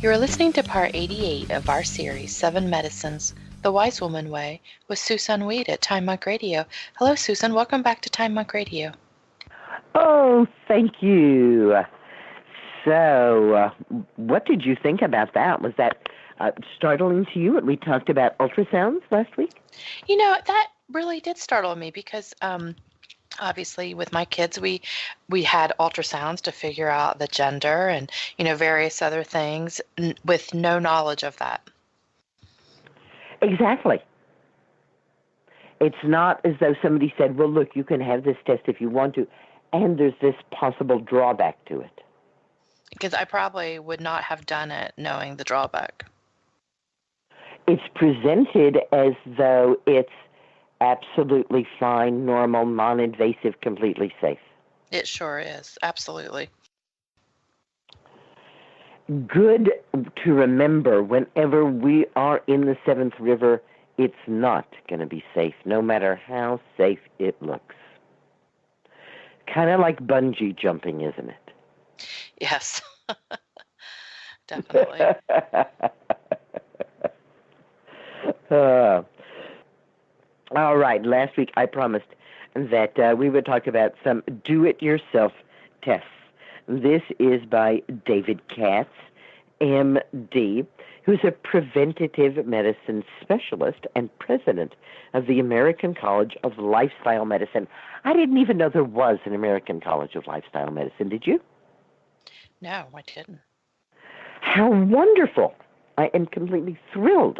You are listening to Part 88 of our series, 7 Medicines, The Wise Woman Way, with Susun Weed at Time Monk Radio. Hello, Susun. Welcome back to Time Monk Radio. Oh, thank you. So, what did you think about that? Was that startling to you when we talked about ultrasounds last week? You know, that really did startle me because obviously with my kids we had ultrasounds to figure out the gender and, you know, various other things with no knowledge of that. Exactly. It's not as though somebody said, well, look, you can have this test if you want to, and there's this possible drawback to it. Because I probably would not have done it knowing the drawback. It's presented as though it's absolutely fine, normal, non-invasive, completely safe. It sure is. Absolutely. Good to remember whenever we are in the Seventh River, it's not going to be safe, no matter how safe it looks. Kind of like bungee jumping, isn't it? Yes. Definitely. All right. Last week I promised that we would talk about some do-it-yourself tests. This is by David Katz, MD, who's a preventative medicine specialist and president of the American College of Lifestyle Medicine. I didn't even know there was an American College of Lifestyle Medicine. Did you? No, I didn't. How wonderful. I am completely thrilled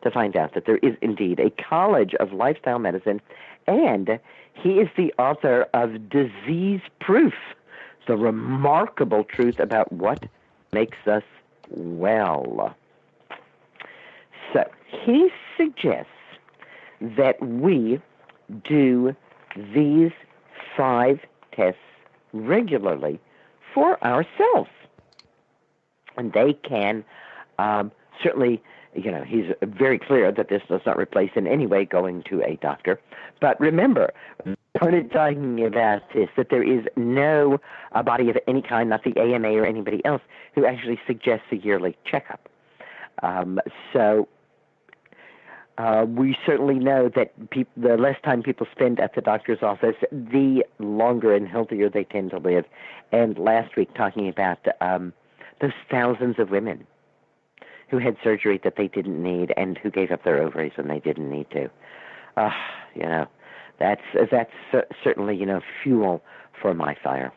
to find out that there is indeed a College of Lifestyle Medicine, and he is the author of Disease Proof, the remarkable truth about what makes us well. So he suggests that we do these 5 tests regularly for ourselves. And they can certainly, you know, he's very clear that this does not replace in any way going to a doctor. But remember, we started talking about this, that there is no body of any kind, not the AMA or anybody else, who actually suggests a yearly checkup. So we certainly know that the less time people spend at the doctor's office, the longer and healthier they tend to live. And last week, talking about those thousands of women who had surgery that they didn't need and who gave up their ovaries when they didn't need to. You know, that's certainly, you know, fuel for my fire.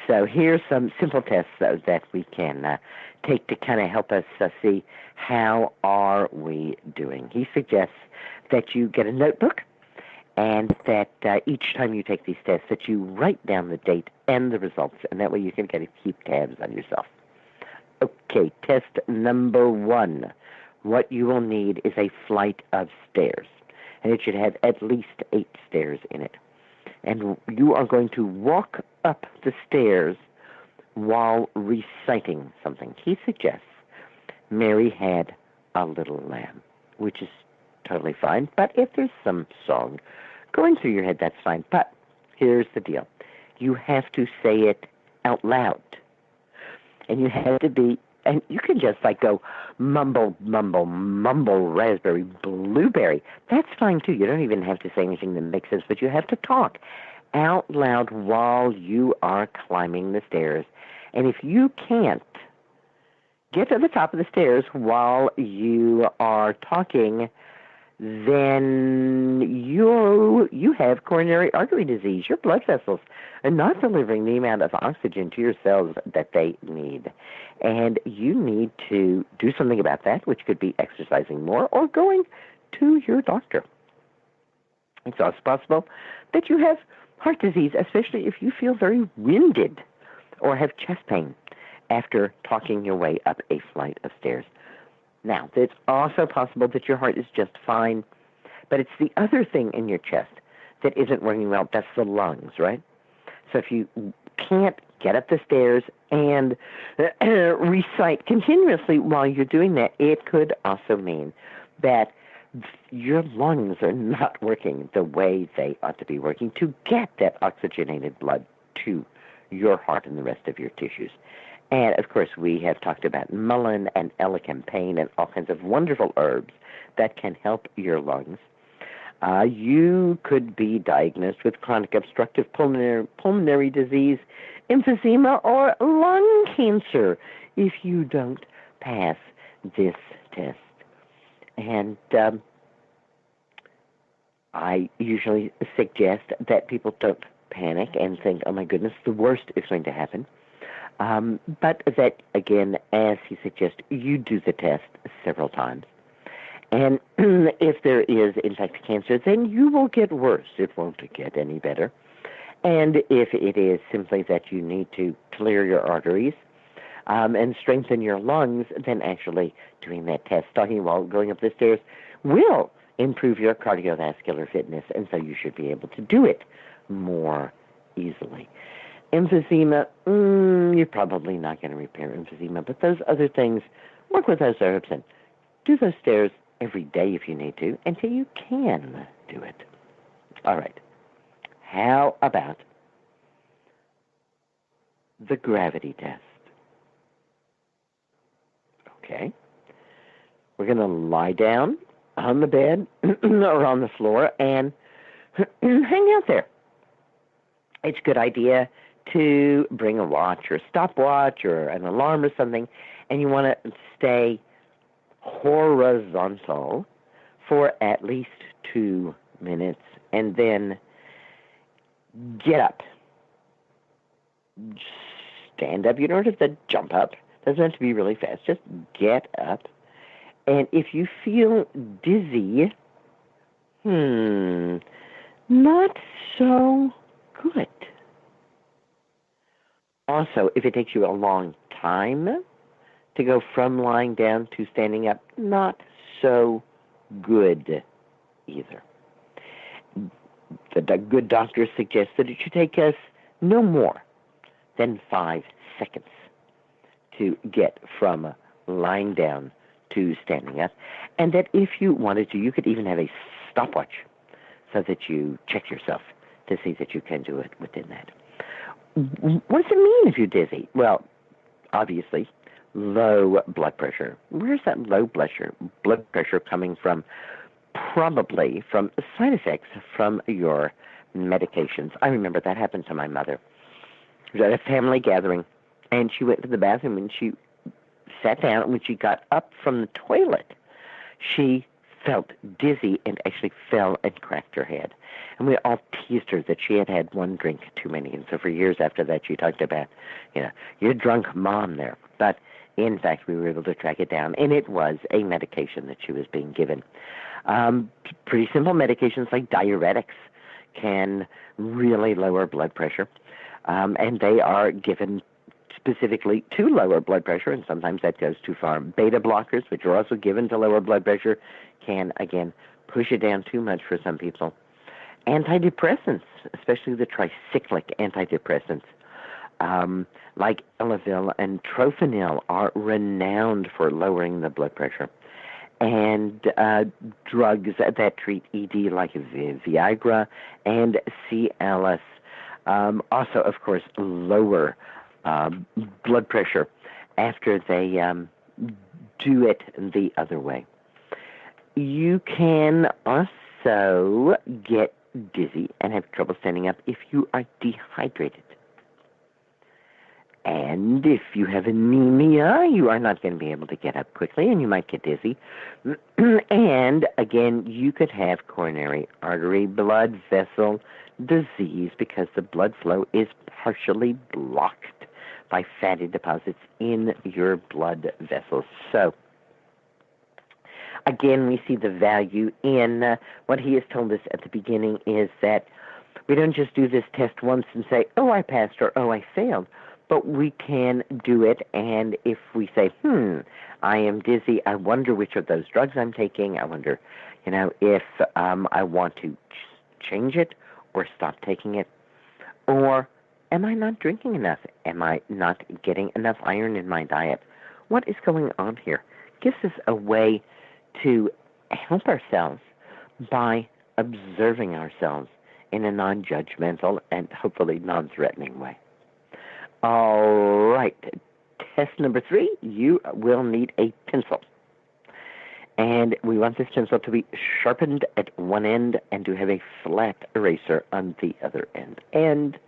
So here's some simple tests, though, that we can take to kind of help us see how are we doing. He suggests that you get a notebook and that each time you take these tests that you write down the date and the results, and that way you can kind of keep tabs on yourself. Okay, test number 1. What you will need is a flight of stairs, and it should have at least 8 stairs in it. And you are going to walk up the stairs while reciting something. He suggests, Mary had a little lamb, which is totally fine. But if there's some song going through your head, that's fine. But here's the deal. You have to say it out loud. And you have to be, and you can just like go mumble, mumble, mumble, raspberry, blueberry. That's fine too. You don't even have to say anything that makes sense, but you have to talk out loud while you are climbing the stairs. And if you can't get to the top of the stairs while you are talking, then you have coronary artery disease. Your blood vessels are not delivering the amount of oxygen to your cells that they need. And you need to do something about that, which could be exercising more or going to your doctor. It's also possible that you have heart disease, especially if you feel very winded or have chest pain after talking your way up a flight of stairs. Now, it's also possible that your heart is just fine, but it's the other thing in your chest that isn't working well. That's the lungs, right? So if you can't get up the stairs and recite continuously while you're doing that, it could also mean that your lungs are not working the way they ought to be working to get that oxygenated blood to your heart and the rest of your tissues. And, of course, we have talked about mullein and elecampane and all kinds of wonderful herbs that can help your lungs. You could be diagnosed with chronic obstructive pulmonary disease, emphysema, or lung cancer if you don't pass this test. And I usually suggest that people don't panic and think, oh my goodness, the worst is going to happen. But that, again, as he suggests, you do the test several times. And if there is, in fact, cancer, then you will get worse. It won't get any better. And if it is simply that you need to clear your arteries and strengthen your lungs, then actually doing that test, talking while going up the stairs, will improve your cardiovascular fitness, and so you should be able to do it more easily. Emphysema, you're probably not going to repair emphysema, but those other things, work with those herbs and do those stairs every day if you need to, until you can do it. All right. How about the gravity test? Okay. We're going to lie down on the bed or on the floor and hang out there. It's a good idea to bring a watch or a stopwatch or an alarm or something, and you want to stay horizontal for at least 2 minutes, and then get up. Stand up. You don't have to jump up. It doesn't have to be really fast. Just get up. And if you feel dizzy, not so good. Also, if it takes you a long time to go from lying down to standing up, not so good either. The good doctor suggests that it should take us no more than 5 seconds to get from lying down to standing up, and that if you wanted to, you could even have a stopwatch so that you check yourself to see that you can do it within that. What does it mean if you're dizzy? Well, obviously, low blood pressure. Where's that low blood pressure coming from? Probably from side effects from your medications. I remember that happened to my mother. She was at a family gathering, and she went to the bathroom, and she sat down, and when she got up from the toilet, she felt dizzy and actually fell and cracked her head. And we all teased her that she had had one drink too many. And so for years after that, she talked about, your drunk mom there. But in fact, we were able to track it down, and it was a medication that she was being given. Pretty simple medications like diuretics can really lower blood pressure, and they are given specifically to lower blood pressure, and sometimes that goes too far. Beta blockers, which are also given to lower blood pressure, can, again, push it down too much for some people. Antidepressants, especially the tricyclic antidepressants, like Elavil and Trophanil, are renowned for lowering the blood pressure. And drugs that treat ED like Viagra and Cialis also, of course, lower blood pressure after they do it the other way. You can also get dizzy and have trouble standing up if you are dehydrated. And if you have anemia, you are not going to be able to get up quickly, and you might get dizzy. And, again, you could have coronary artery blood vessel disease because the blood flow is partially blocked by fatty deposits in your blood vessels. So, again, we see the value in what he has told us at the beginning is that we don't just do this test once and say, oh, I passed or oh, I failed. But we can do it, and if we say, I am dizzy, I wonder which of those drugs I'm taking, I wonder, if I want to change it or stop taking it, or am I not drinking enough? Am I not getting enough iron in my diet? What is going on here? Gives us a way to help ourselves by observing ourselves in a non-judgmental and hopefully non-threatening way. All right. test number 3, you will need a pencil. And we want this pencil to be sharpened at one end and to have a flat eraser on the other end. And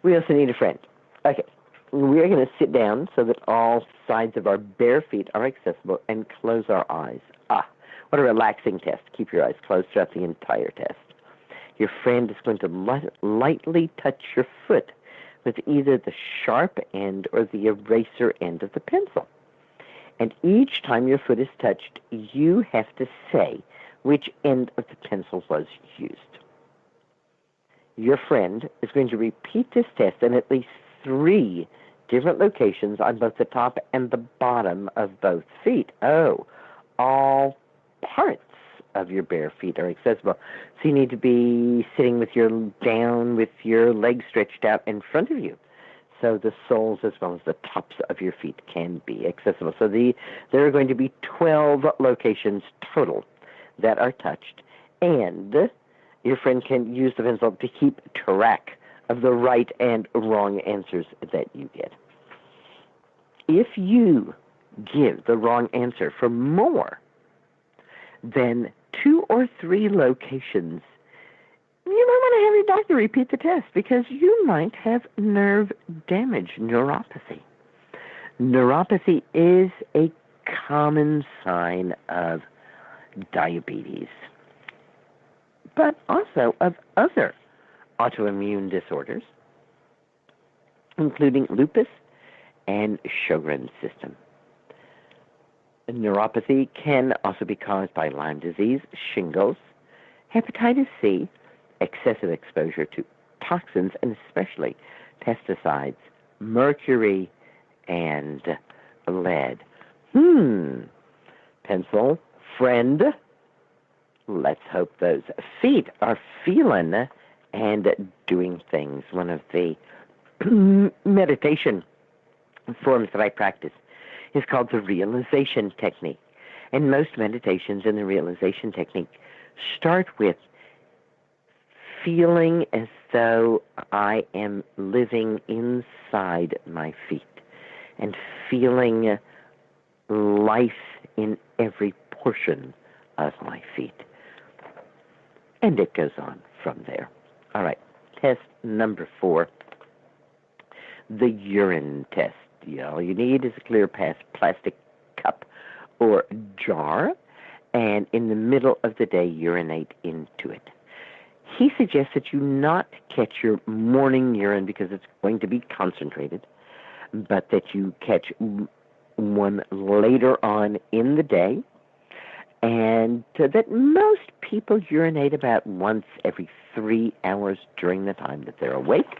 we also need a friend. Okay, we're going to sit down so that all sides of our bare feet are accessible and close our eyes. What a relaxing test. Keep your eyes closed throughout the entire test. Your friend is going to lightly touch your foot with either the sharp end or the eraser end of the pencil. And each time your foot is touched, you have to say which end of the pencil was used. Your friend is going to repeat this test in at least 3 different locations on both the top and the bottom of both feet. All parts of your bare feet are accessible. So you need to be sitting with your legs stretched out in front of you, so the soles as well as the tops of your feet can be accessible. So there are going to be 12 locations total that are touched, and your friend can use the pencil to keep track of the right and wrong answers that you get. If you give the wrong answer for more than 2 or 3 locations, you might want to have your doctor repeat the test because you might have nerve damage, neuropathy. Neuropathy is a common sign of diabetes, but also of other autoimmune disorders, including lupus and Sjogren's system. Neuropathy can also be caused by Lyme disease, shingles, hepatitis C, excessive exposure to toxins, and especially pesticides, mercury, and lead. Pencil, friend, let's hope those feet are feeling and doing things. One of the meditation forms that I practice is called the realization technique. And most meditations in the realization technique start with feeling as though I am living inside my feet and feeling life in every portion of my feet. And it goes on from there. All right, test number 4, the urine test. All you need is a clear plastic cup or jar, and in the middle of the day, urinate into it. He suggests that you not catch your morning urine because it's going to be concentrated, but that you catch one later on in the day, and that most people urinate about once every 3 hours during the time that they're awake.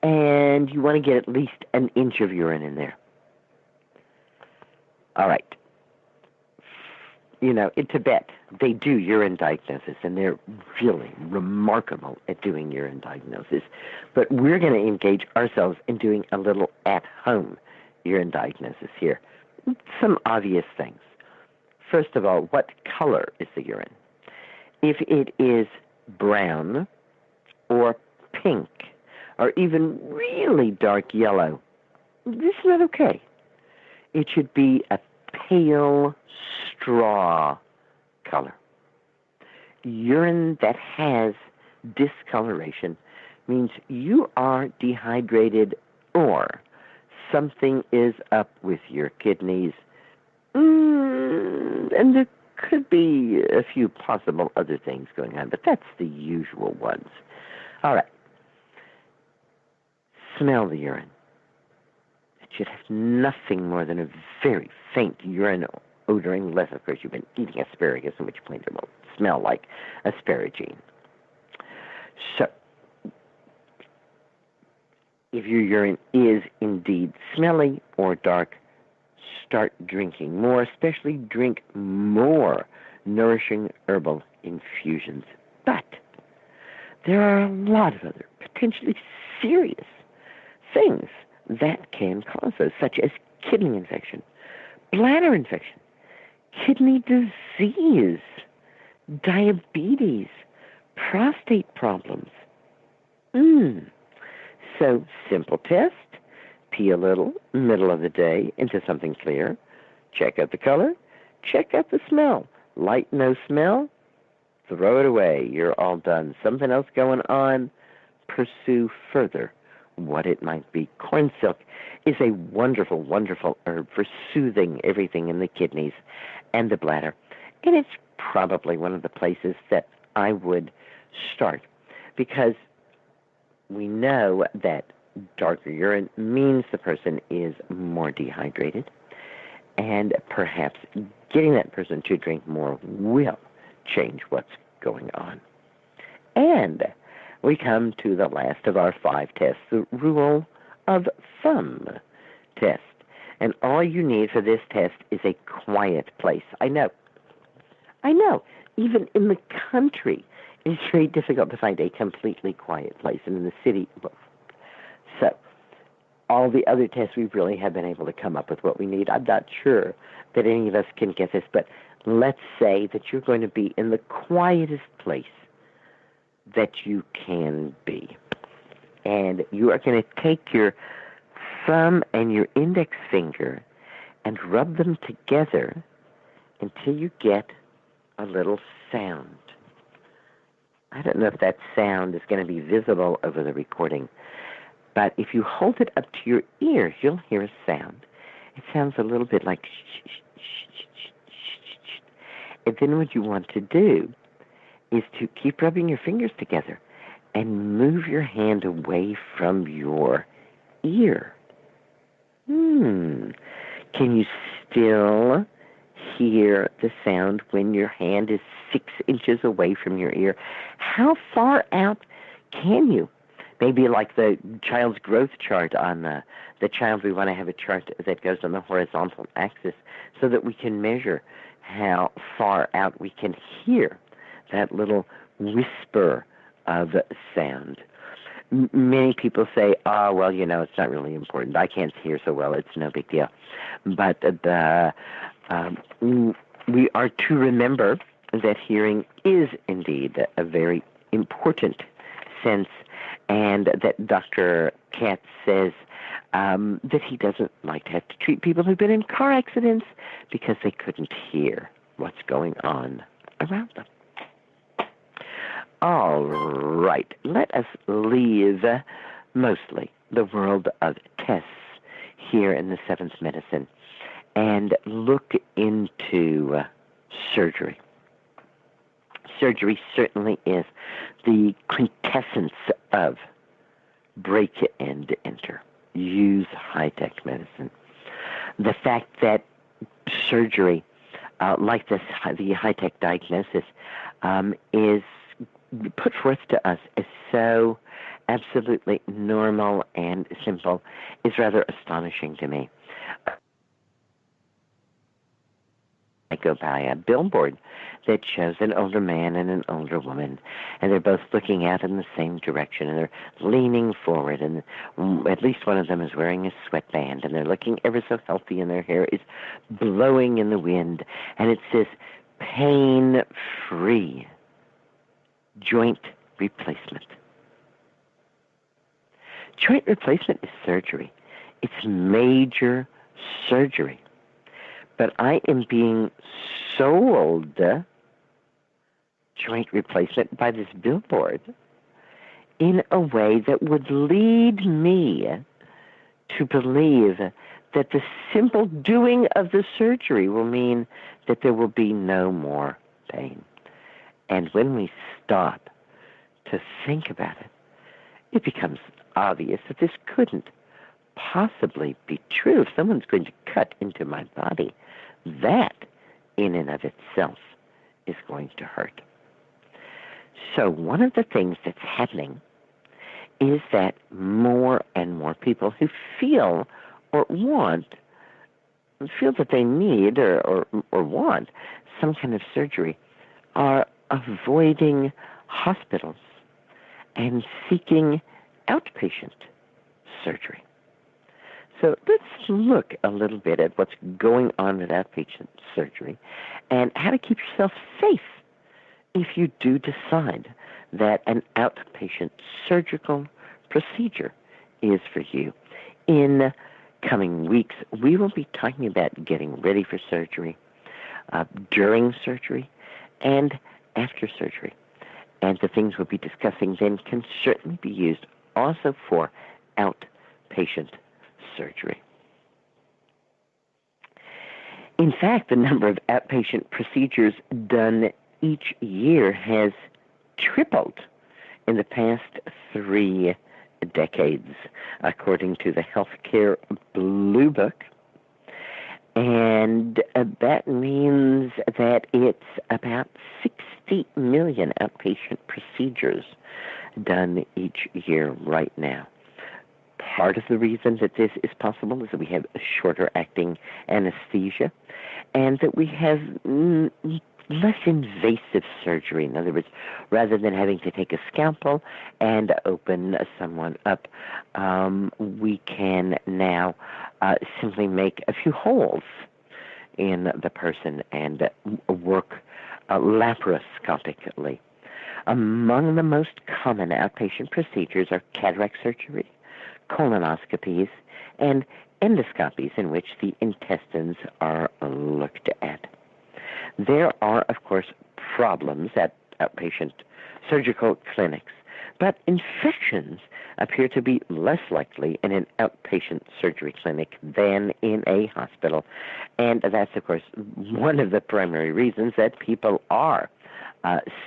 And you want to get at least an inch of urine in there. All right. In Tibet, they do urine diagnosis, and they're really remarkable at doing urine diagnosis. But we're going to engage ourselves in doing a little at-home urine diagnosis here. Some obvious things. First of all, what color is the urine? If it is brown or pink, or even really dark yellow, this is not okay. It should be a pale straw color. Urine that has discoloration means you are dehydrated or something is up with your kidneys, and there could be a few possible other things going on, but that's the usual ones. All right. Smell the urine. It should have nothing more than a very faint urine odor, unless, of course, you've been eating asparagus, in which point it will smell like asparagine. So, if your urine is indeed smelly or dark, start drinking more, especially drink more nourishing herbal infusions. But there are a lot of other potentially serious things that can cause those, such as kidney infection, bladder infection, kidney disease, diabetes, prostate problems. So, simple test. pee a little, middle of the day, into something clear. Check out the color. Check out the smell. Light, no smell. Throw it away. You're all done. Something else going on? Pursue further what it might be. Corn silk is a wonderful, wonderful herb for soothing everything in the kidneys and the bladder. And it's probably one of the places that I would start, because we know that darker urine means the person is more dehydrated, and perhaps getting that person to drink more will change what's going on. And we come to the last of our 5 tests, the rule of thumb test. And all you need for this test is a quiet place. I know. Even in the country, it's very difficult to find a completely quiet place. And in the city, so all the other tests we really have been able to come up with what we need. I'm not sure that any of us can get this, but let's say that you're going to be in the quietest place that you can be. And you are going to take your thumb and your index finger and rub them together until you get a little sound. I don't know if that sound is going to be visible over the recording, but if you hold it up to your ear, you'll hear a sound. It sounds a little bit like shh, shh, shh, shh, shh, shh. And then what you want to do is to keep rubbing your fingers together and move your hand away from your ear. Can you still hear the sound when your hand is 6 inches away from your ear? How far out can you? Maybe like the child's growth chart on the child, we want to have a chart that goes on the horizontal axis so that we can measure how far out we can hear that little whisper of sound. Many people say, oh, well, it's not really important. I can't hear so well. It's no big deal. But we are to remember that hearing is indeed a very important sense, and that Dr. Katz says that he doesn't like to have to treat people who've been in car accidents because they couldn't hear what's going on around them. All right, let us leave mostly the world of tests here in the Seventh Medicine and look into surgery. Surgery certainly is the quintessence of break and enter. Use high-tech medicine. The fact that surgery, like the high-tech diagnosis, is put forth to us as so absolutely normal and simple is rather astonishing to me. I go by a billboard that shows an older man and an older woman, and they're both looking out in the same direction, and they're leaning forward, and at least one of them is wearing a sweatband, and they're looking ever so healthy, and their hair is blowing in the wind, and it says, pain-free joint replacement. Joint replacement is surgery. It's major surgery. But I am being sold joint replacement by this billboard in a way that would lead me to believe that the simple doing of the surgery will mean that there will be no more pain. And when we stop to think about it, it becomes obvious that this couldn't possibly be true. If someone's going to cut into my body, that in and of itself is going to hurt. So one of the things that's happening is that more and more people who feel or feel that they need or want some kind of surgery are avoiding hospitals and seeking outpatient surgery. So let's look a little bit at what's going on with outpatient surgery and how to keep yourself safe if you do decide that an outpatient surgical procedure is for you. In coming weeks, we will be talking about getting ready for surgery, during surgery, and after surgery. And the things we'll be discussing then can certainly be used also for outpatient surgery. In fact, the number of outpatient procedures done each year has tripled in the past 3 decades, according to the Healthcare Blue Book. And that means that it's about 60 million outpatient procedures done each year right now. Part of the reason that this is possible is that we have a shorter acting anesthesia and that we have less invasive surgery. In other words, rather than having to take a scalpel and open someone up, we can now simply make a few holes in the person and work laparoscopically. Among the most common outpatient procedures are cataract surgery, colonoscopies, and endoscopies in which the intestines are looked at. There are, of course, problems at outpatient surgical clinics, but infections appear to be less likely in an outpatient surgery clinic than in a hospital. And that's, of course, one of the primary reasons that people are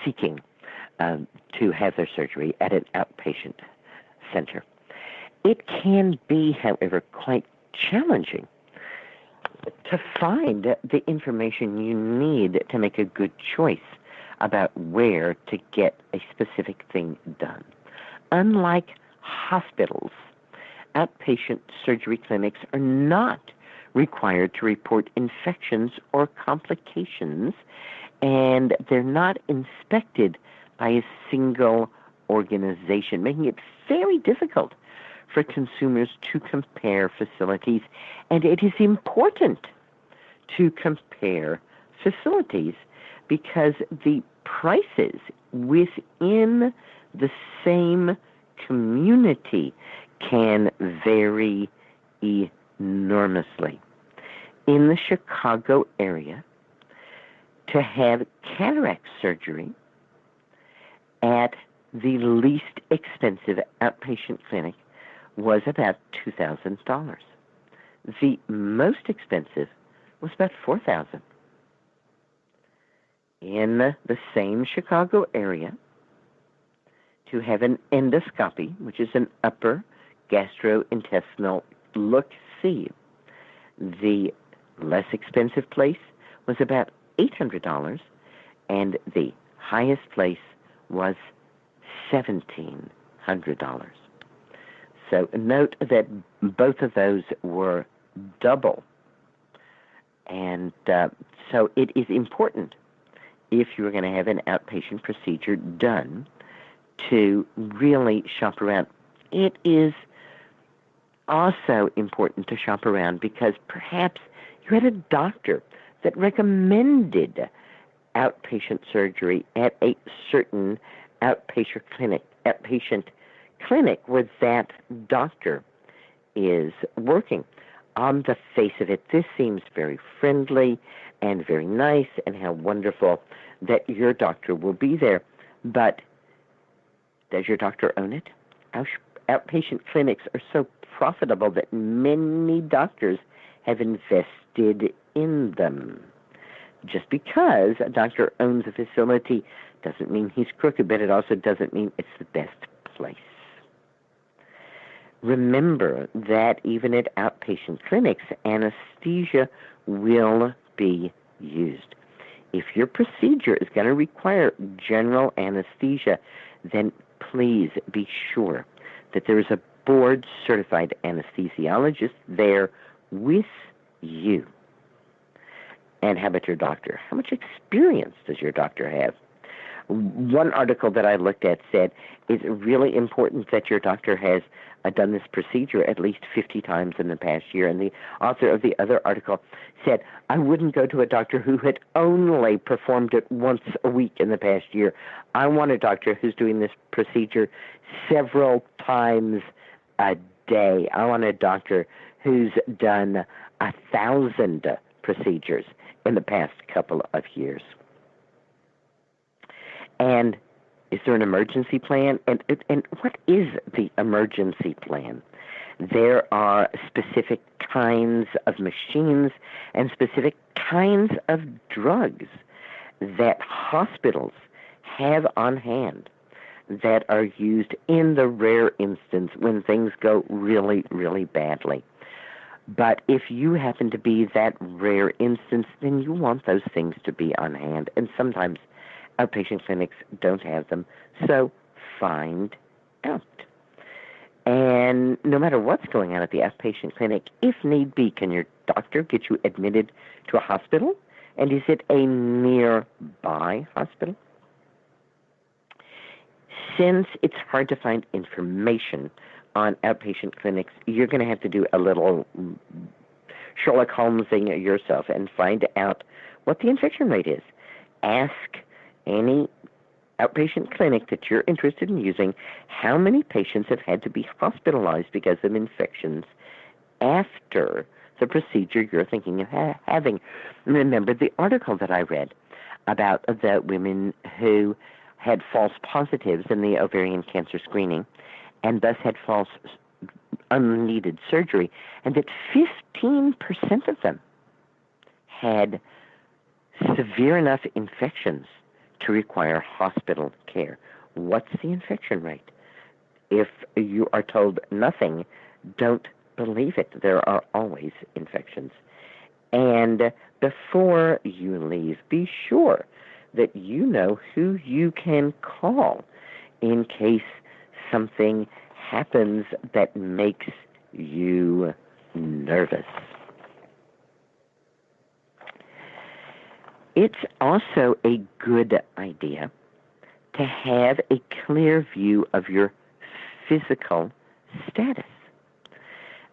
seeking to have their surgery at an outpatient center. It can be, however, quite challenging to find the information you need to make a good choice about where to get a specific thing done. Unlike hospitals, outpatient surgery clinics are not required to report infections or complications, and they're not inspected by a single organization, making it very difficult for consumers to compare facilities. And it is important to compare facilities because the prices within the same community can vary enormously. In the Chicago area, to have cataract surgery at the least expensive outpatient clinic was about $2,000. The most expensive was about $4,000. In the same Chicago area, to have an endoscopy, which is an upper gastrointestinal look-see, the less expensive place was about $800, and the highest place was $1,700. So note that both of those were double. And so it is important, if you're going to have an outpatient procedure done, to really shop around. It is also important to shop around because perhaps you had a doctor that recommended outpatient surgery at a certain outpatient clinic where that doctor is working. On the face of it, this seems very friendly and very nice, and how wonderful that your doctor will be there. But does your doctor own it? Outpatient clinics are so profitable that many doctors have invested in them. Just because a doctor owns a facility doesn't mean he's crooked, but it also doesn't mean it's the best place. Remember that even at outpatient clinics, anesthesia will be used. If your procedure is going to require general anesthesia, then please be sure that there is a board-certified anesthesiologist there with you. And how about your doctor? How much experience does your doctor have? One article that I looked at said it's really important that your doctor has done this procedure at least 50 times in the past year. And the author of the other article said, I wouldn't go to a doctor who had only performed it once a week in the past year. I want a doctor who's doing this procedure several times a day. I want a doctor who's done 1,000 procedures in the past couple of years. And is there an emergency plan? And what is the emergency plan? There are specific kinds of machines and specific kinds of drugs that hospitals have on hand that are used in the rare instance when things go really, really badly. But if you happen to be that rare instance, then you want those things to be on hand. And sometimes outpatient clinics don't have them. So find out. And no matter what's going on at the outpatient clinic, if need be, can your doctor get you admitted to a hospital? And is it a nearby hospital? Since it's hard to find information on outpatient clinics, you're going to have to do a little Sherlock Holmesing yourself and find out what the infection rate is. Ask any outpatient clinic that you're interested in using how many patients have had to be hospitalized because of infections after the procedure you're thinking of having. Remember the article that I read about the women who had false positives in the ovarian cancer screening and thus had false unneeded surgery, and that 15% of them had severe enough infections to require hospital care. What's the infection rate? If you are told nothing, don't believe it. There are always infections. And before you leave, be sure that you know who you can call in case something happens that makes you nervous. It's also a good idea to have a clear view of your physical status.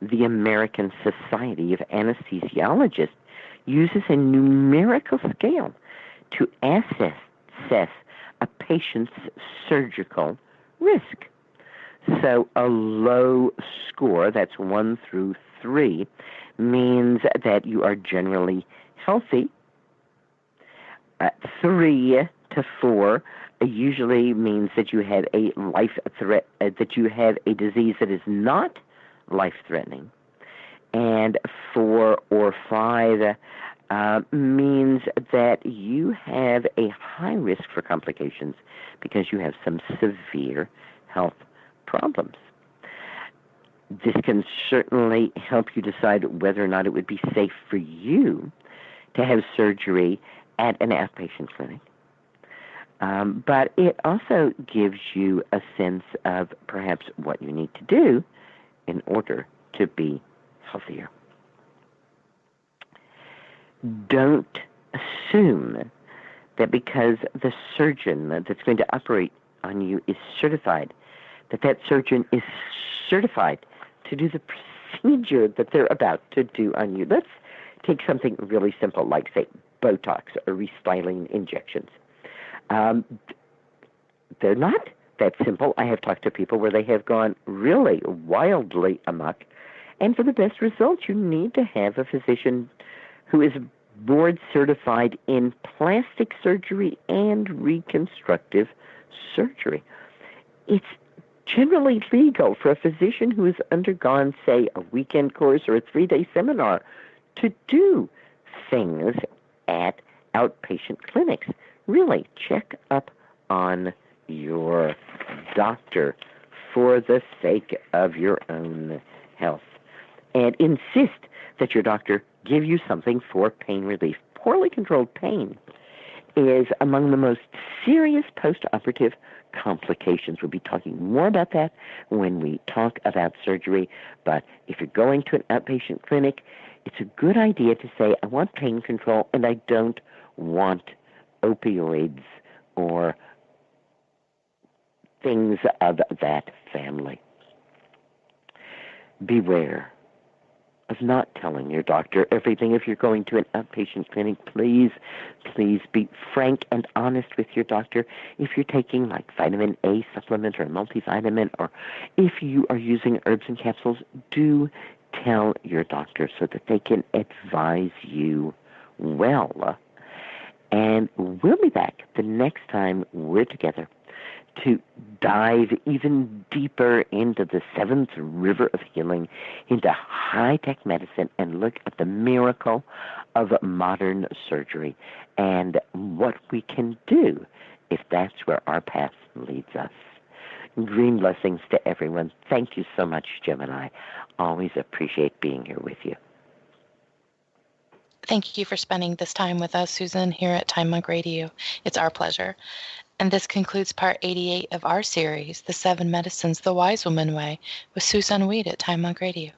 The American Society of Anesthesiologists uses a numerical scale to assess a patient's surgical risk. So a low score, that's 1 through 3, means that you are generally healthy. 3 to 4 usually means that you have a life threat, that you have a disease that is not life-threatening. And 4 or 5 means that you have a high risk for complications because you have some severe health problems. This can certainly help you decide whether or not it would be safe for you to have surgery at an outpatient clinic. But it also gives you a sense of perhaps what you need to do in order to be healthier. Don't assume that because the surgeon that's going to operate on you is certified, that surgeon is certified to do the procedure that they're about to do on you. Let's take something really simple like, say, Botox or restyling injections. They're not that simple. I have talked to people where they have gone really wildly amok. And for the best results, you need to have a physician who is board certified in plastic surgery and reconstructive surgery. It's generally legal for a physician who has undergone, say, a weekend course or a 3-day seminar to do things at outpatient clinics. Really check up on your doctor for the sake of your own health. And insist that your doctor give you something for pain relief. Poorly controlled pain is among the most serious post-operative complications. We'll be talking more about that when we talk about surgery. But if you're going to an outpatient clinic, it's a good idea to say, I want pain control and I don't want opioids or things of that family. Beware of not telling your doctor everything. If you're going to an outpatient clinic, please be frank and honest with your doctor. If you're taking like vitamin A supplement or multivitamin, or if you are using herbs and capsules, do tell your doctor so that they can advise you well. And we'll be back the next time we're together to dive even deeper into the seventh river of healing, into high-tech medicine, and look at the miracle of modern surgery and what we can do if that's where our path leads us. Green blessings to everyone. Thank you so much, Jim and I. Always appreciate being here with you. Thank you for spending this time with us, Susan, here at Time Monk Radio. It's our pleasure. And this concludes part 88 of our series, The 7 Medicines the Wise Woman Way, with Susan Weed at Time Monk Radio.